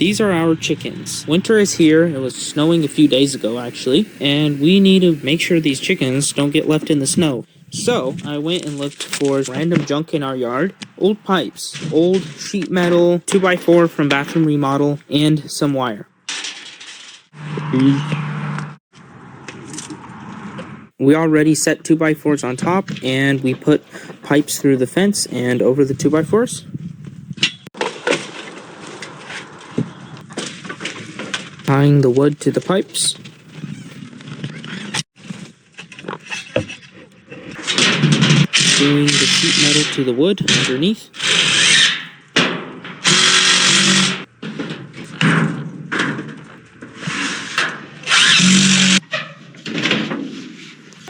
These are our chickens. Winter is here. It was snowing a few days ago, actually, and we need to make sure these chickens don't get left in the snow. So I went and looked for random junk in our yard, old pipes, old sheet metal, 2x4 from bathroom remodel, and some wire. We already set 2x4s on top, and we put pipes through the fence and over the 2x4s. Tying the wood to the pipes. Screwing the sheet metal to the wood underneath.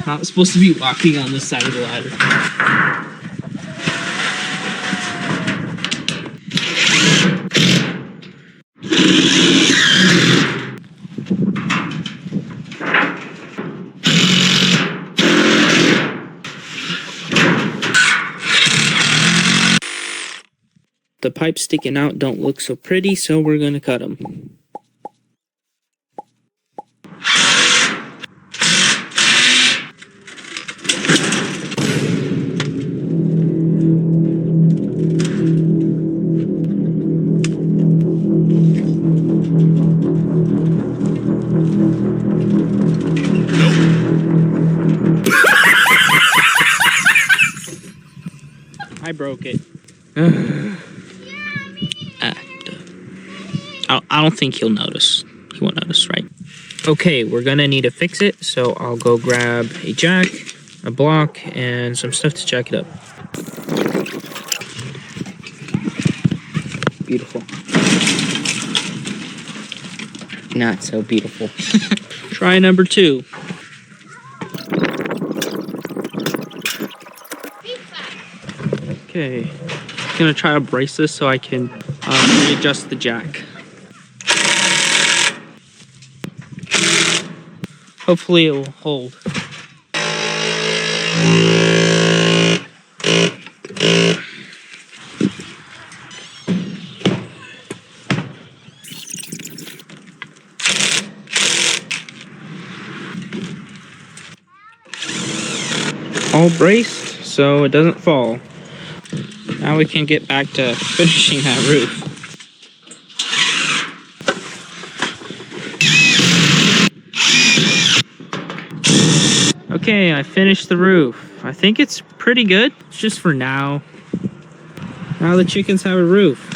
Not supposed to be walking on this side of the ladder. The pipes sticking out don't look so pretty, so we're going to cut them. I broke it. I don't think he'll notice. He won't notice, right? Okay, we're gonna need to fix it, so I'll go grab a jack, a block, and some stuff to jack it up. Beautiful. Not so beautiful. Try number 2. Okay, I'm gonna try to brace this so I can readjust the jack. Hopefully it will hold. All braced so it doesn't fall. Now we can get back to finishing that roof. Okay, I finished the roof. I think it's pretty good. It's just for now. Now the chickens have a roof.